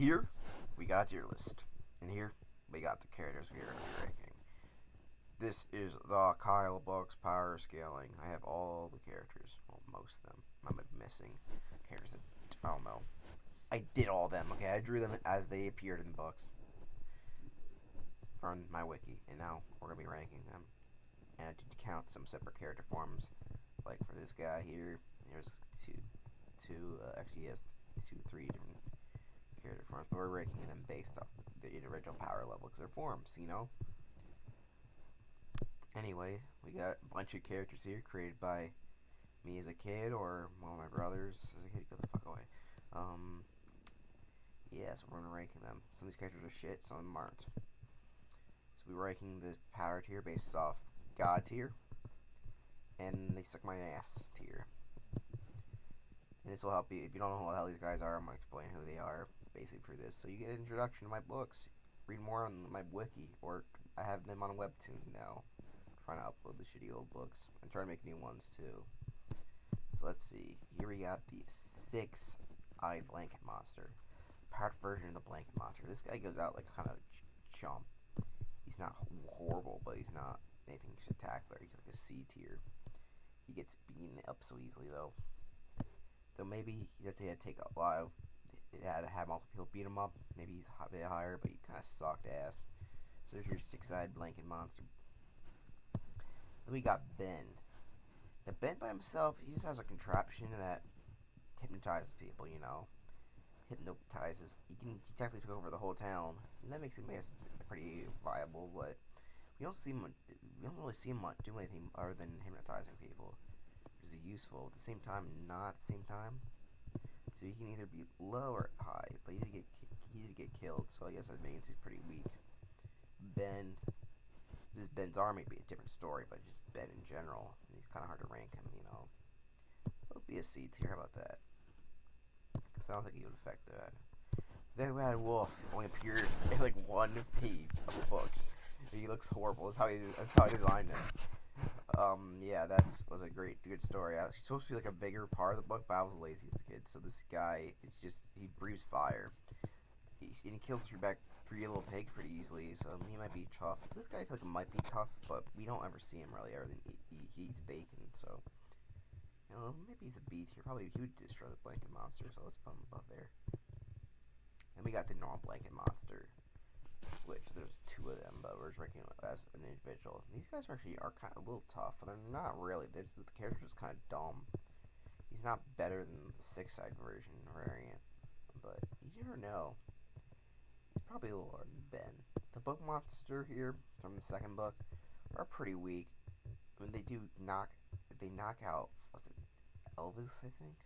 here we got tier list, and here we got the characters we are going to be ranking. This is the Kyle Books Power Scaling. I have all the characters, well, most of them. I'm missing characters that I don't know. I did all of them. Okay, I drew them as they appeared in the books from my wiki, and now we're gonna be ranking them. And I did count some separate character forms, like for this guy here. There's actually he has three different character forms, but we're ranking them based off the original power level because they're forms. Anyway, we got a bunch of characters here created by me as a kid or one of my brothers as a kid. Go the fuck away. Yeah, so we're gonna ranking them. Some of these characters are shit, some of them aren't. So we're ranking this power tier based off God tier and they suck my ass tier. And this will help you if you don't know who the hell these guys are. I'm gonna explain who they are basically for this. So you get an introduction to my books. Read more on my wiki, or I have them on a webtoon now. I'm trying to upload the shitty old books and try to make new ones too. So let's see. Here we got the six-eyed blanket monster. Powered version of the blanket monster. This guy goes out like kind of chump. He's not horrible, but he's not anything spectacular. He's like a C tier. He gets beaten up so easily though. Though maybe he had to take a lot of. It had to have multiple people beat him up. Maybe he's a bit higher, but he kind of sucked ass. So there's your six-eyed blanket monster. Then we got Ben. Now Ben by himself, he just has a contraption that hypnotizes people. Hypnotizes. He technically took over the whole town, and that makes him pretty viable. But we don't really see him much do anything other than hypnotizing people. Which is useful at the same time, not at the same time. So he can either be low or high, but he did get killed. So I guess that means he's pretty weak. Ben's army would be a different story, but just Ben in general, he's kind of hard to rank him. He'll be a C tier. How about that? Because I don't think he would affect that. Then we had Wolf. Only appeared in like one page of the book. He looks horrible. That's how I designed him. Yeah, that was a good story. He's supposed to be like a bigger part of the book, but I was lazy as a kid. So this guy, he breathes fire. And he kills three little pigs pretty easily. So he might be tough. This guy I feel like might be tough, but we don't ever see him really other than he eats bacon. So maybe he's a B tier. Probably he would destroy the blanket monster. So let's put him above there. Then we got the normal blanket monster, which there's two of them, but we're just ranking as an individual. These guys are kind of a little tough, but they're not really. The character's just kind of dumb. He's not better than the six-side version variant, but you never know. He's probably a little lower than Ben. The book monster here from the second book are pretty weak. I mean, they knock out, was it Elvis, I think?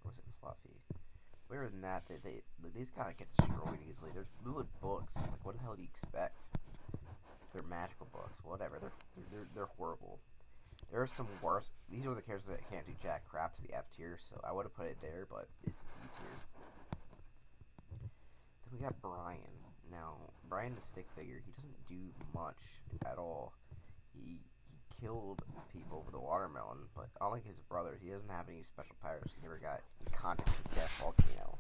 Or was it Fluffy? Other than that, these kind of get destroyed easily. There's really books. Like, what the hell do you expect? They're magical books. Whatever. They're horrible. There are some worse. These are the characters that can't do jack crap's the F tier, so I would have put it there, but it's D tier. Then we got Brian. Now, Brian the stick figure, he doesn't do much at all. He killed people with a watermelon, but unlike his brother, he doesn't have any special powers. He never got in contact with the death volcano.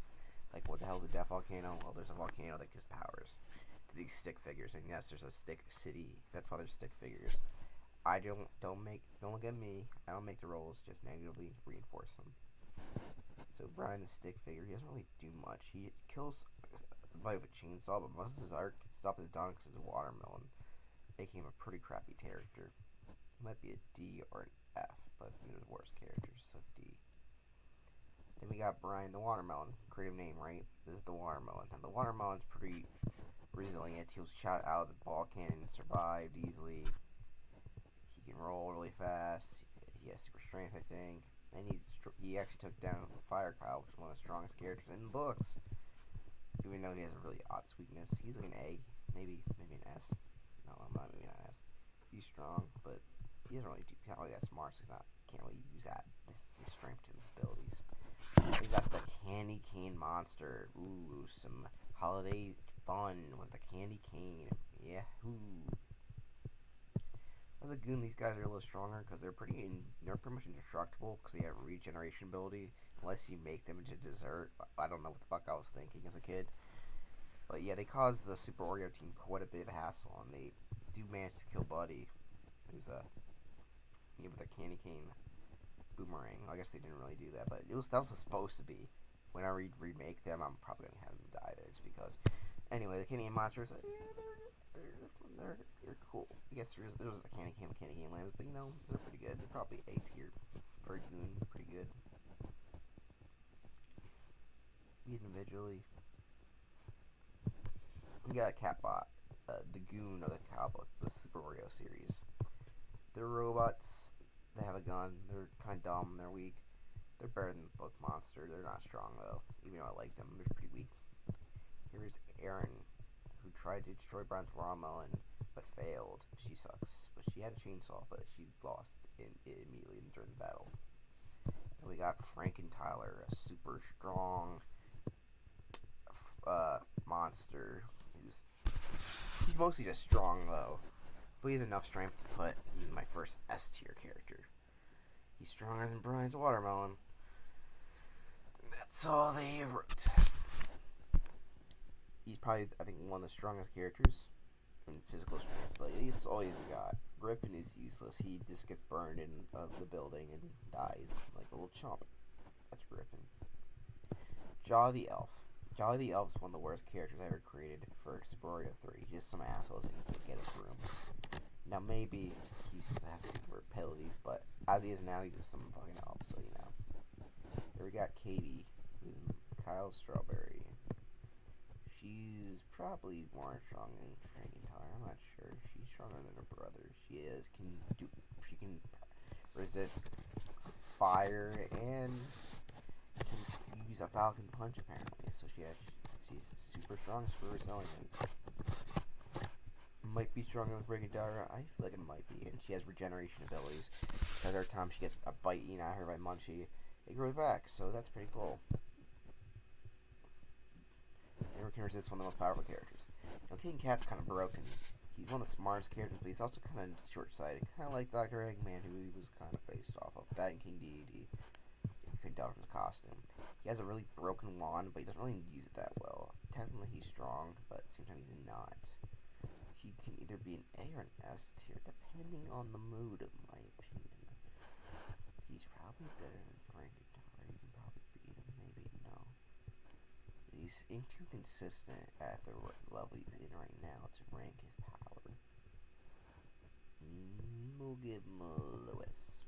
Like, what the hell is a death volcano? Well, there's a volcano that gives powers to these stick figures, and yes, there's a stick city. That's why there's stick figures. I don't look at me. I don't make the rolls. Just negatively reinforce them. So Brian the stick figure, he doesn't really do much. He kills somebody with a chainsaw, but most of his arc stuff is done because of the watermelon, making him a pretty crappy character. He might be a D or an F, but there's worse characters, so D. Then we got Brian the Watermelon. Creative name, right? This is the Watermelon. And the Watermelon's pretty resilient. He was shot out of the ball cannon and survived easily. He can roll really fast. He has super strength, I think. And he actually took down Fire Kyle, which is one of the strongest characters in the books. Even though he has a really obvious weakness. He's like an A, maybe an S. No, I'm not maybe not an S. He's strong, but he's not really that smart, so can't really use that. This is his strength to his abilities. We got the Candy Cane Monster. Ooh, some holiday fun with the Candy Cane. Yahoo! As a goon, these guys are a little stronger because they're pretty much indestructible because they have regeneration ability unless you make them into dessert. I don't know what the fuck I was thinking as a kid. But yeah, they caused the Super Oreo team quite a bit of hassle, and they do manage to kill Buddy, who's with a candy cane boomerang. I guess they didn't really do that, but that was supposed to be. Whenever you remake them, I'm probably gonna have them die there, just because. Anyway, the candy cane monsters, they're cool. I guess there was a candy cane lambs, but they're pretty good. They're probably A tier for Goon, pretty good. Individually, we got a Catbot, the Goon of the Cowboy, the Super Oreo series. They're robots. They have a gun. They're kind of dumb. They're weak. They're better than the book monster. They're not strong though. Even though I like them, they're pretty weak. Here's Erin, who tried to destroy Brian's watermelon but failed. She sucks. But she had a chainsaw, but she lost immediately during the battle. And we got Frank and Tyler, a super strong monster. He's mostly just strong though, but he has enough strength to put in my first S tier character. He's stronger than Brian's watermelon. That's all they wrote. He's probably, I think, one of the strongest characters in physical strength, but he's all he's got. Griffin is useless. He just gets burned in the building and dies like a little chump. That's Griffin. Jolly the Elf. Jolly the Elf's one of the worst characters I ever created for Super Mario 3. Just some assholes that you can't get it through him. Now maybe he has secret abilities, but as he is now, he's just some fucking elf, so Here we got Katie, Kyle Strawberry. She's probably more strong than Frank and Tyler. I'm not sure. She's stronger than her brother. She can resist fire and can use a Falcon Punch apparently. So she's super strong, super resilient. Might be stronger than Frank and Tyler. I feel like it might be, and she has regeneration abilities. Because every time she gets a bite eaten at her by Munchie, it grows back. So that's pretty cool. And we can resist one of the most powerful characters. Now, King Cat's kind of broken. He's one of the smartest characters, but he's also kind of short-sighted. Kind of like Dr. Eggman, who he was kind of based off of. That and King Dedede. You could tell from his costume. He has a really broken wand, but he doesn't really use it that well. Technically, he's strong, but at the same time, he's not. He can either be an A or an S tier, depending on the mood, in my opinion. He's probably better than Frank and Tyler. You can probably beat him, maybe no. He's too consistent at the level he's in right now to rank his power. We'll give him a Lewis.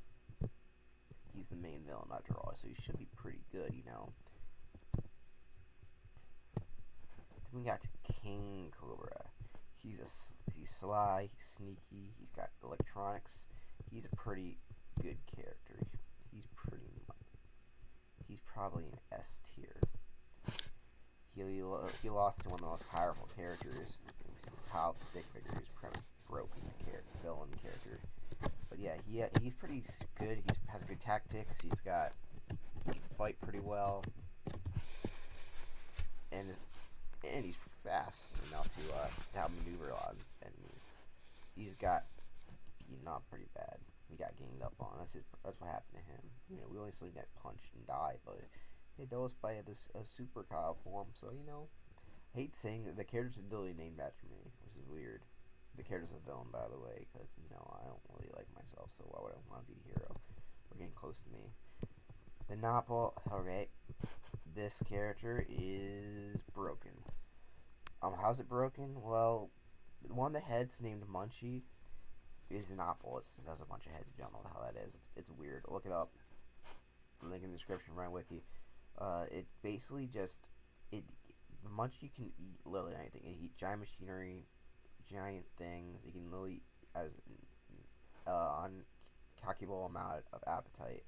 He's the main villain after all, so he should be pretty good, Then we got King Cobra. He's sly, he's sneaky, he's got electronics. He's a pretty good character. He's probably an S tier. He lost to one of the most powerful characters. The Child Stick Figure, who's kind of broken villain character. But yeah, he's pretty good. He has good tactics. He can fight pretty well, and he's fast enough to outmaneuver a lot of enemies. He's not pretty bad. He got ganged up on. That's what happened to him. We only saw him get punched and die, but that was by a super Kyle form. So I hate saying that the character's ability named after me, which is weird. The character's a villain, by the way, because I don't really like myself. So why would I want to be a hero? We're getting close to me. The Nopal. Alright, this character is broken. How's it broken? Well, one of the heads named Munchie is an apple. It has a bunch of heads. If you don't know how that is, it's weird. Look it up. Link in the description, Ryan Wiki. It basically the Munchie can eat literally anything. It can eat giant machinery, giant things. It can literally has uncalculable amount of appetite,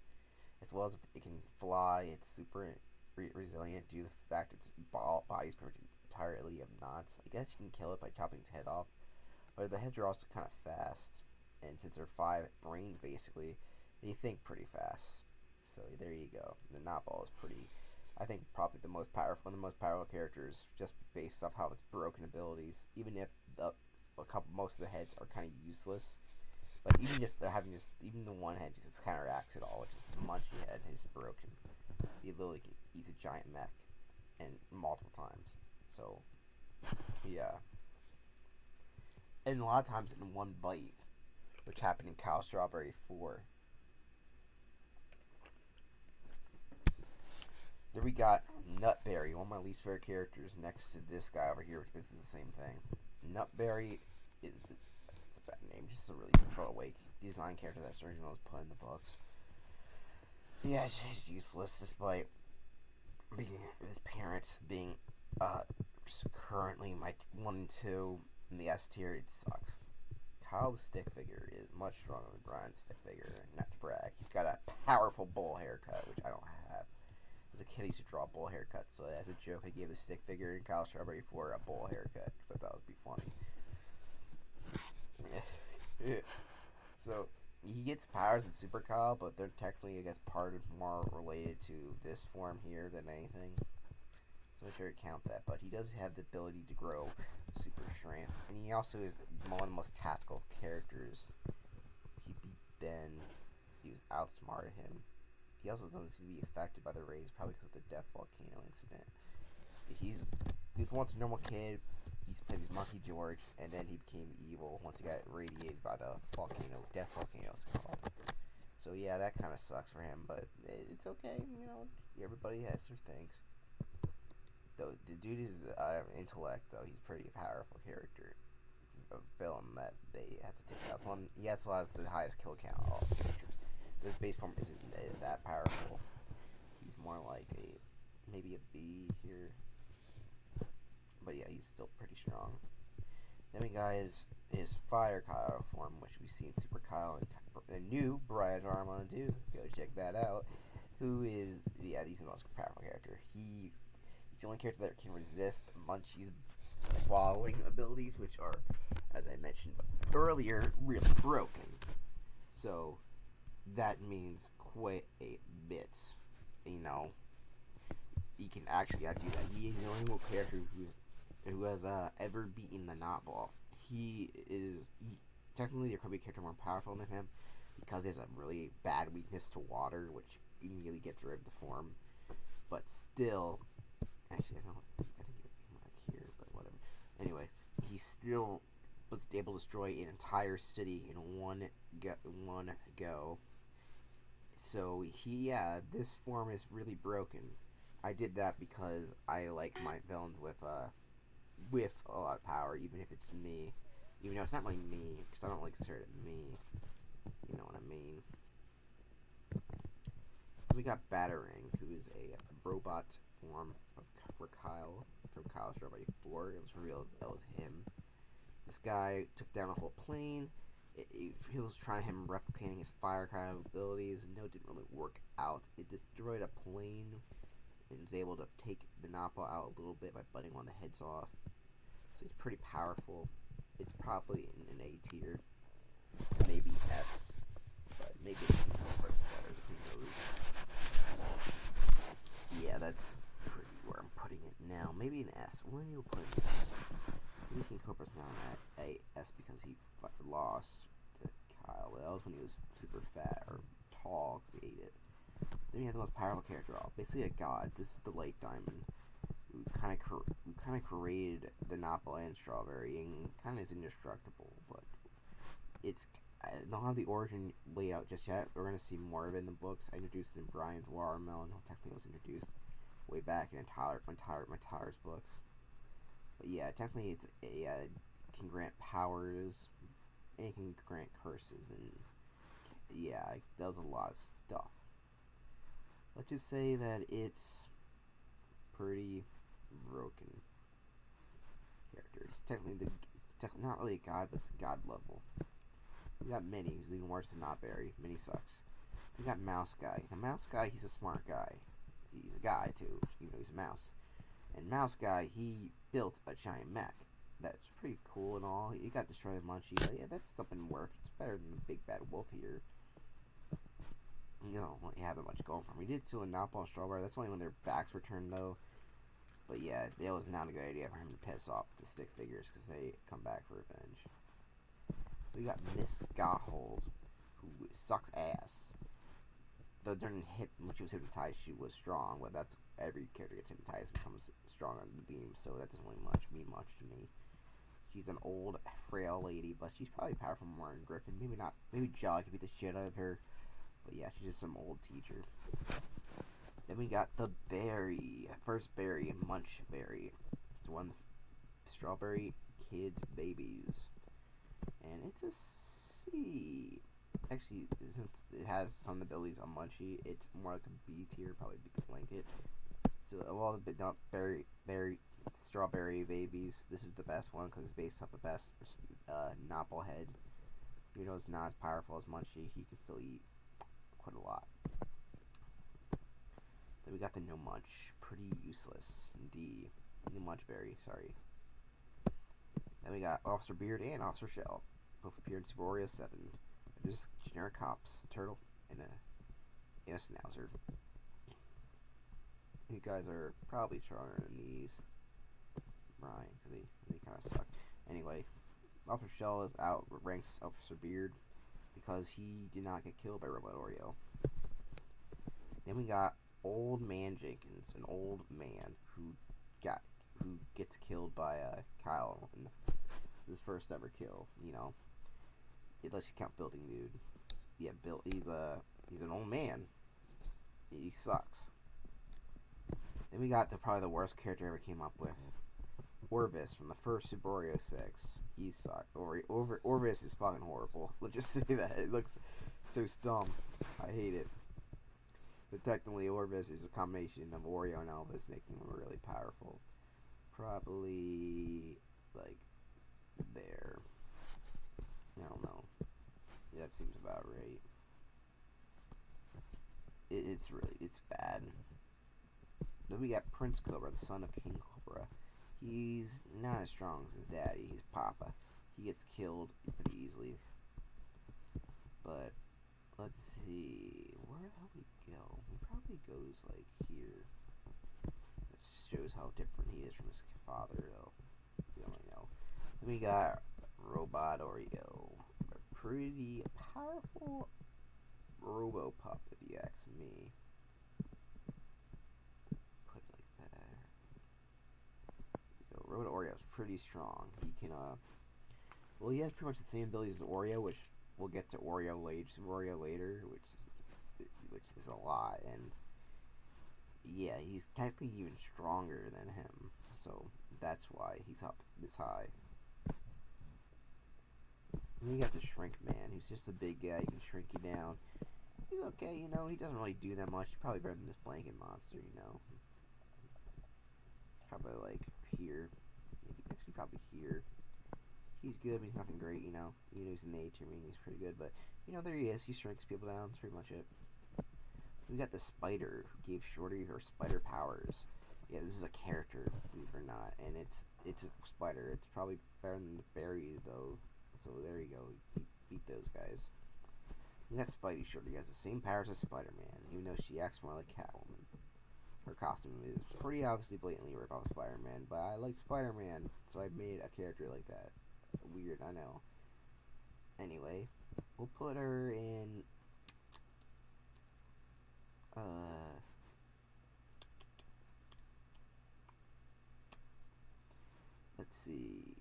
as well as it can fly. It's super resilient due to the fact its body's pretty entirely of knots. I guess you can kill it by chopping its head off, but the heads are also kind of fast, and since they're 5 brain basically, they think pretty fast. So there you go. The Nopal is I think probably the most powerful characters, just based off how its broken abilities. Even if most of the heads are kind of useless, but even even the one head just counteracts it all, which is the Munchie head is broken. He literally eats a giant mech and multiple times. So Yeah, and a lot of times in one bite, which happened in Kyle Strawberry 4. Then we got Nutberry, one of my least favorite characters, next to this guy over here, which is the same thing. Nutberry is it's a bad name, just a really throwaway design character that original was put in the books. Yeah, it's just useless despite being his parents being currently my 1 and 2 in the S tier. It sucks. Kyle the stick figure is much stronger than Brian's stick figure, and not to brag. He's got a powerful bowl haircut, which I don't have. As a kid, I used to draw bowl haircuts, so as a joke, I gave the stick figure in Kyle Strawberry 4 a bowl haircut, because I thought it would be funny. So, he gets powers in Super Kyle, but they're technically, I guess, part of more related to this form here than anything. So make sure to count that. But he does have the ability to grow super strength. And he also is one of the most tactical characters. He beat Ben. He was outsmarted him. He also doesn't seem to be affected by the rays, probably because of the Death Volcano incident. He was once a normal kid. He's played as Monkey George, and then he became evil once he got radiated by the volcano. Death Volcano, it's called. So yeah, that kind of sucks for him, but it's okay. Everybody has their things. Though the dude is intellect, though he's a pretty powerful character. A villain that they have to take out. He also has the highest kill count of all the characters. This base form isn't that powerful. He's more like maybe a B here. But yeah, he's still pretty strong. Then we got his Fire Kyle form, which we see in Super Kyle and the new Brian Armand 2. Go check that out. Who is, yeah, he's the most powerful character. He's the only character that can resist Munchie's swallowing abilities, which are, as I mentioned earlier, really broken. So that means quite a bit. He can actually outdo that. He is the only character who has ever beaten the Knotball. Technically there could be a character more powerful than him because he has a really bad weakness to water, which immediately gets rid of the form. But still, actually I think you're like here, but whatever. Anyway, he still was able to destroy an entire city in one go. So this form is really broken. I did that because I like my villains with a lot of power, even if it's me. Even though it's not really me, because I don't really consider it me. You know what I mean. We got Batarang, who is a robot form for Kyle, from Kyle Strawberry 4. It was revealed that was him. This guy took down a whole plane. He was trying him replicating his fire kind of abilities, and no, it didn't really work out. It destroyed a plane and was able to take the Nappa out a little bit by butting one of the heads off. So it's pretty powerful. It's probably in an A tier, maybe S, but maybe it's better. Who knows? Yeah, that's pretty where I'm putting it now. Maybe an S. When are you putting this? Maybe King Cobra's now at a S because he lost to Kyle. That was when he was super fat or tall because he ate it. Then we have the most powerful character off, basically a god. This is the Light Diamond, who kind of created the Nappa and Strawberry, and kind of is indestructible. But I don't have the origin laid out just yet. We're gonna see more of it in the books. I introduced it in Brian's Watermelon. Technically, it was introduced way back in Tyler's books. But yeah, technically, it's can grant powers and it can grant curses, and yeah, it does a lot of stuff. Let's just say that it's pretty broken character. It's technically not really a god, but it's a god level. We got Minnie, who's even worse than Notberry. Minnie sucks. We got Mouse Guy. Now, Mouse Guy, he's a smart guy. He's a guy, too, even though he's a mouse. And Mouse Guy, he built a giant mech. That's pretty cool and all. He got destroyed with Munchie, but yeah, that's something worth. It's better than the big bad wolf here. You don't really have that much going for him. We did steal a Knotball and Strawberry. That's only when their backs were turned, though. But yeah, that was not a good idea for him to piss off the stick figures because they come back for revenge. We got Miss Gotthold, who sucks ass. though during hit when she was hypnotized, she was strong. But that's every character gets hypnotized becomes stronger on the beam, so that doesn't really mean much to me. She's an old, frail lady, but she's probably powerful more than Griffin. Maybe not. Maybe Jolly could beat the shit out of her. But yeah, she's just some old teacher. Then we got the berry. First berry, Munch Berry. It's one of the strawberry kids' babies. And it's a C. Actually, since it has some abilities on Munchie, it's more like a B tier, probably blanket. So of all the berry strawberry babies, this is the best one because it's based off the best Knopplehead. Even though it's not as powerful as Munchie, he can still eat quite a lot. Then we got the No Munch, pretty useless. D. No Munch Berry, sorry. Then we got Officer Beard and Officer Shell. Both appeared in Super Wario 7. They're just generic cops, a turtle and a schnauzer. These guys are probably stronger than these. Right, because they kind of suck. Anyway, Officer Shell is outranks Officer Beard because he did not get killed by Robot Oreo. Then we got Old Man Jenkins, an old man who gets killed by Kyle in his first ever kill. You know, unless you count Building Dude. Yeah, Bill. He's an old man. He sucks. Then we got probably the worst character I ever came up with. Orvis from the first Super Mario 6. He sucked. Orvis is fucking horrible. Let's just say that. It looks so dumb. I hate it. But technically, Orvis is a combination of Wario and Elvis, making him really powerful. Probably, like, there. I don't know. Yeah, that seems about right. It's bad. Then we got Prince Cobra, the son of King Cobra. He's not as strong as his daddy, his papa. He gets killed pretty easily. But, let's see, where the hell we go? He probably goes, like, here. That shows how different he is from his father, though. We don't really know. Then we got Robot Oreo. A pretty powerful Robo-Pup, if you ask me. Put it like that. Robot Oreo is pretty strong. He can, well, he has pretty much the same abilities as Oreo, which we'll get to Oreo later, which is a lot, and yeah, he's technically even stronger than him, so that's why he's up this high. And you got the Shrink Man, who's just a big guy, he can shrink you down. He's okay, you know, he doesn't really do that much. He's probably better than this blanket monster, you know. Probably like here, maybe actually probably here. He's good, but he's nothing great, you know. Even though he's in the A tier, I mean, he's pretty good, but you know, there he is. He shrinks people down. That's pretty much it. We got the Spider, who gave Shorty her spider powers. Yeah, this is a character, believe it or not, and it's a spider. It's probably better than the berry, though. So there you go. Beat those guys. We got Spidey Shorty. Has the same powers as Spider-Man, even though she acts more like Catwoman. Her costume is pretty obviously blatantly rip off Spider-Man, but I like Spider-Man, so I made a character like that. Weird, I know. Anyway, we'll put her in let's see.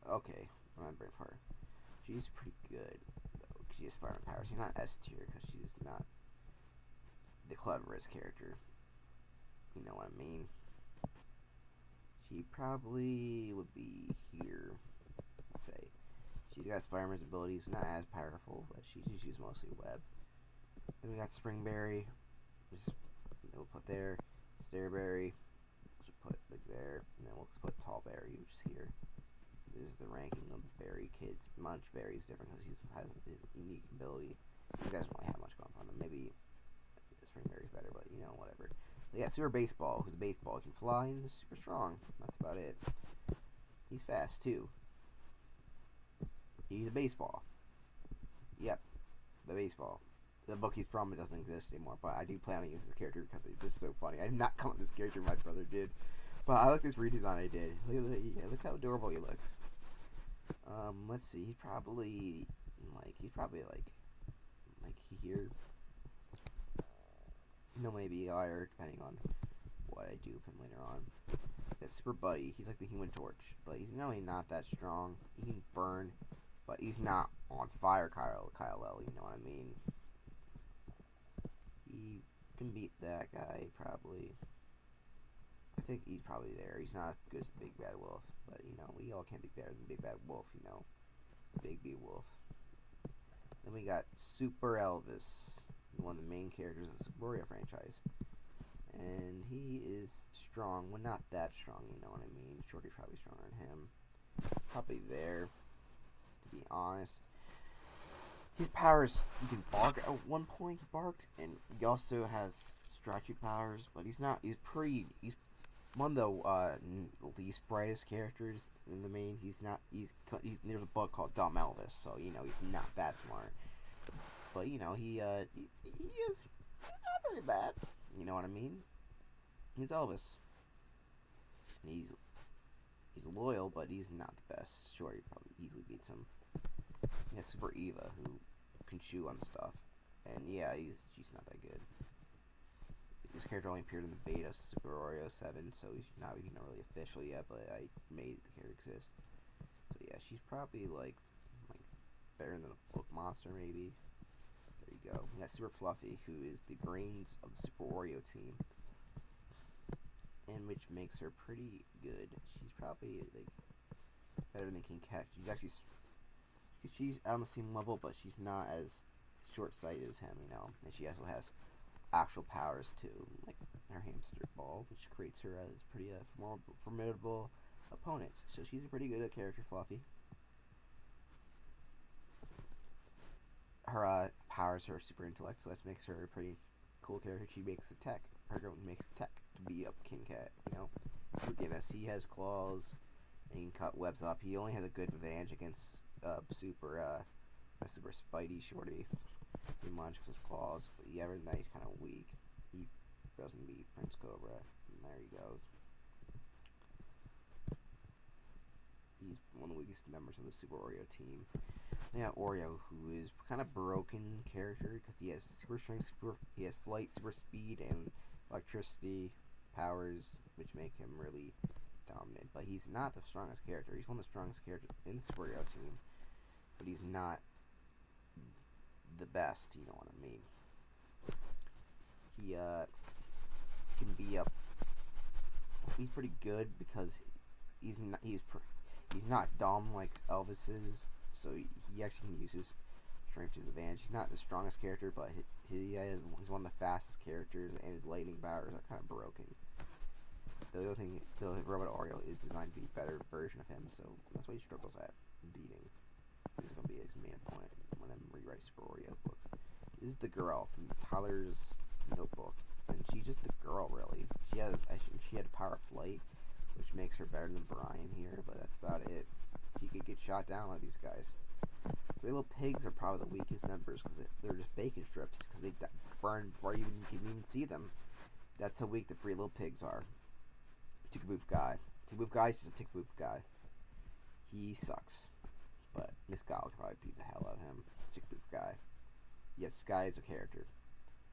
Okay, remember for her. She's pretty good, though, because she has Spider-Man powers. She's not S tier, because she's not the cleverest character. You know what I mean? She probably would be here, say. She's got Spider-Man's abilities, not as powerful, but she's used mostly web. Then we got Springberry, we'll put there. Stairberry, we'll put like there, and then we'll put Tallberry, which is here. This is the ranking of the berry kids. Munchberry is different because he has his unique ability. You guys don't really have much going on him. Maybe Springberry's better, but you know, whatever. Yeah, Super Baseball, who's a baseball, he can fly and is super strong. That's about it. He's fast too. He's a baseball. Yep, the baseball. The book he's from, it doesn't exist anymore, but I do plan on using this character because it's just so funny. I did not come up with this character, my brother did. But I like this redesign I did. Look how adorable he looks. Let's see, he's probably like like here, maybe higher depending on what I do with him later on. Yeah, Super Buddy, he's like the Human Torch, but he's really not that strong. He can burn, but he's not on fire Kyle-El, you know what I mean? He can beat that guy, probably. I think he's probably there. He's not as good as the Big Bad Wolf, but, we all can't be better than Big Bad Wolf, Big B Wolf. Then we got Super Elvis, one of the main characters of the Super Mario franchise. And he is strong, well, not that strong, you know what I mean? Shorty's probably stronger than him. Probably there, to be honest. His powers, he can bark at one point, he barked, and he also has statue powers, but he's one of the least brightest characters in the main. There's a bug called Dumb Elvis, so, he's not that smart. But, he is, he's not very bad, you know what I mean? He's Elvis. He's loyal, but he's not the best. Sure, he probably easily beats him. He has Super Eva, who can chew on stuff. And yeah, she's not that good. This character only appeared in the beta of Super Mario 7, so he's not really official yet, but I made the character exist. So yeah, she's probably like better than a book monster, maybe. There you go. We got Super Fluffy, who is the brains of the Super Wario team, and which makes her pretty good. She's probably better than King Cat. She's on the same level, but she's not as short-sighted as him, And she also has actual powers too, like her hamster ball, which creates her as pretty formidable opponent. So she's a pretty good character, Fluffy. Her powers are super intellect, so that makes her a pretty cool character. She makes the tech. Her girl makes tech to be up King Cat, Forgiveness. He has claws, and he can cut webs up. He only has a good advantage against Super Spidey Shorty, pretty much because his claws. But yeah, other than that, he's kind of weak. He doesn't beat Prince Cobra, and there he goes. He's one of the weakest members of the Super Oreo team. They got Oreo, who is kind of broken character because he has super strength, he has flight, super speed, and electricity powers, which make him really dominant. But he's not the strongest character. He's one of the strongest characters in the Super Oreo team, but he's not the best. You know what I mean? He can be up. He's pretty good because he's not dumb like Elvis is. So he actually can use his strength to his advantage. He's not the strongest character, but he's one of the fastest characters, and his lightning powers are kind of broken. The other thing, the Robot Oreo is designed to be a better version of him, so that's why he struggles at beating. This is going to be his main opponent when I rewrite Super Oreo books. This is the girl from Tyler's Notebook, and she's just a girl, really. She had a power of flight, which makes her better than Brian here, but that's about it. She could get shot down by these guys. Three Little Pigs are probably the weakest members because they're just bacon strips because they burn before you can even see them. That's how weak the Three Little Pigs are. Tickaboof Guy. Tickaboof Guy is just a Tickaboof Guy. He sucks. But Miss Guile could probably beat the hell out of him. Tickaboof Guy. Yes, this guy is a character.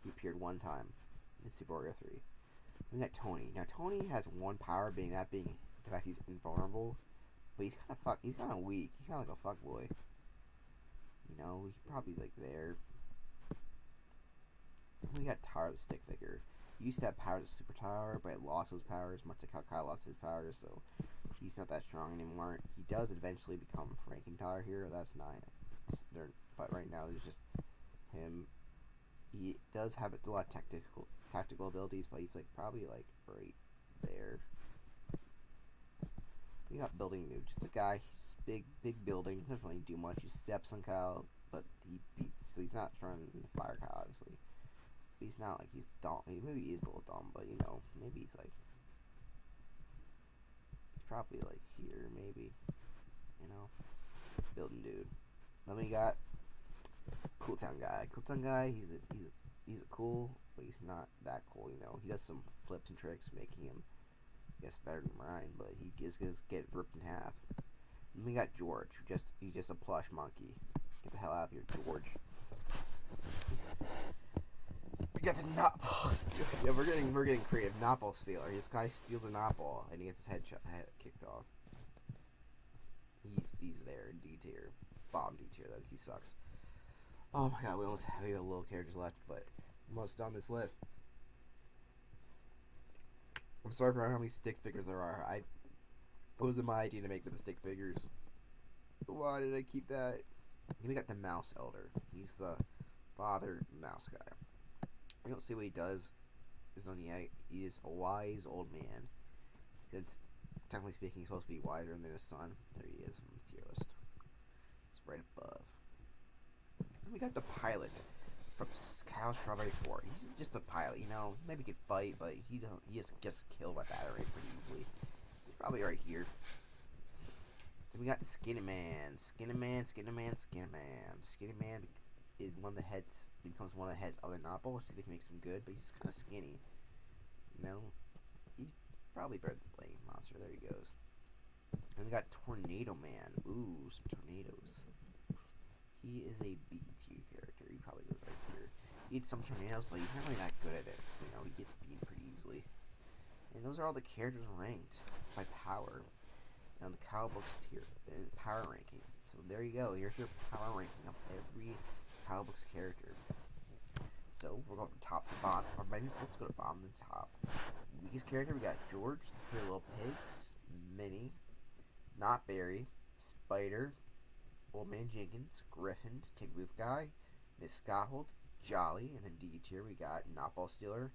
He appeared one time in Super Mario 3. We got Tony. Now Tony has one power, being the fact he's invulnerable. But he's kind of weak. He's kind of like a fuckboy. He's probably there. We got Tyler the Stick Figure. He used to have powers of Super Tower, but lost those powers, much like how Kyle lost his powers, so he's not that strong anymore. He does eventually become Franken Tower here. That's nice. But right now there's just him. He does have a lot of tactical abilities, but he's probably right there. We got Building Noob, just a guy, big building, doesn't really do much. He steps on Kyle, but he beats, so he's not trying to fire Kyle, obviously. But he's not he's dumb. Maybe he is a little dumb, but maybe he's probably here, maybe. Building Dude. Then we got Cool Town Guy. Cool Town Guy, he's cool, but he's not that cool, He does some flips and tricks, making him better than Ryan, but he just get ripped in half. And we got George, he's just a plush monkey. Get the hell out of here, George. We got the Notball Stealer. Yeah, we're getting creative. Notball Stealer. This guy steals a Notball and he gets his head kicked off. He's there in D tier. Bomb D tier though. He sucks. Oh my god, we almost have a little characters left, but I'm almost done this list. I'm sorry for how many stick figures there are. It wasn't my idea to make them stick figures. Why did I keep that? We got the Mouse Elder. He's the father mouse guy. We don't see what he does. He is a wise old man. Since, technically speaking, he's supposed to be wiser than his son. There he is on the tier list. It's right above. And we got the pilot from Cow Strawberry 4. He's just a pilot, you know. Maybe he could fight, but he just gets killed by battery pretty easily. He's probably right here. Then we got Skinny Man. Skinny Man is one of the heads. He becomes one of the heads of the Notball, which I think makes him good, but he's kind of skinny. You know, he's probably better than Blade Monster. There he goes. And we got Tornado Man. Ooh, some tornadoes. He is a B tier character. He probably goes right here. He eats some tornadoes, but he's not really that good at it. You know, he gets beat pretty easily. And those are all the characters ranked by power on the Kyle Books tier power ranking. So there you go. Here's your power ranking of every Kyle Books character. So we're going from top to bottom, or maybe let's go to bottom to top. Weakest character, we got George, Three Little Pigs, Minnie, Not Barry, Spider, Old Man Jenkins, Griffin, Tig Booth Guy, Miss Scothold, Jolly, and then D tier we got Notball Stealer,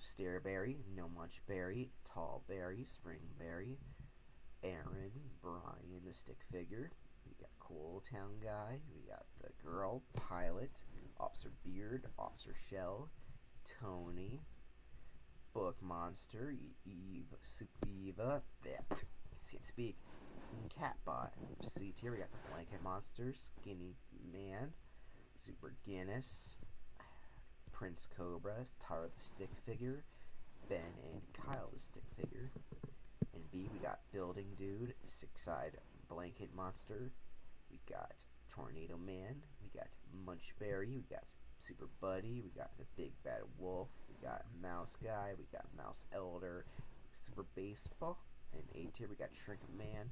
Stairberry, No Munch Berry, Tall Berry, Spring Berry, Aaron, Brian the stick figure, we got Cool Town Guy, we got the girl, Pilot, Officer Beard, Officer Shell, Tony, Book Monster, Eve, Super Eva, can't speak, Catbot, C tier, we got the Blanket Monster, Skinny Man, Super Guinness, Prince Cobra, Tara the stick figure, Ben and Kyle the stick figure. In B, we got Building Dude, Six-Eyed Blanket Monster. We got Tornado Man. We got Munchberry. We got Super Buddy. We got the Big Bad Wolf. We got Mouse Guy. We got Mouse Elder. Super Baseball. And A tier, we got Shrink Man,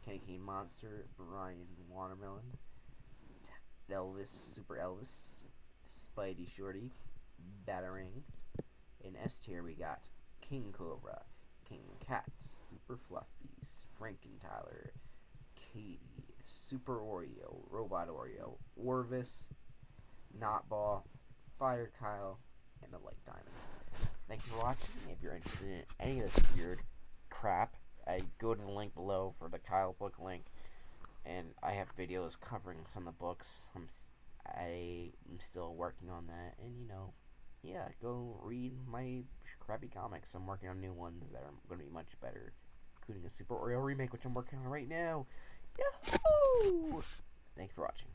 Candy Cane Monster, Brian Watermelon, Elvis, Super Elvis, Spidey Shorty, Batarang. In S tier, we got King Cobra, King Cat, Super Fluffies, Frankentyler, Katie, Super Oreo, Robot Oreo, Orvis, Notball, Fire Kyle, and the Light Diamond. Thank you for watching. If you're interested in any of this weird crap, go to the link below for the Kyle book link, and I have videos covering some of the books. I'm still working on that, and you know, yeah, go read my crappy comics. I'm working on new ones that are going to be much better, including a Super Oreo remake, which I'm working on right now. Yahoo! Thanks for watching.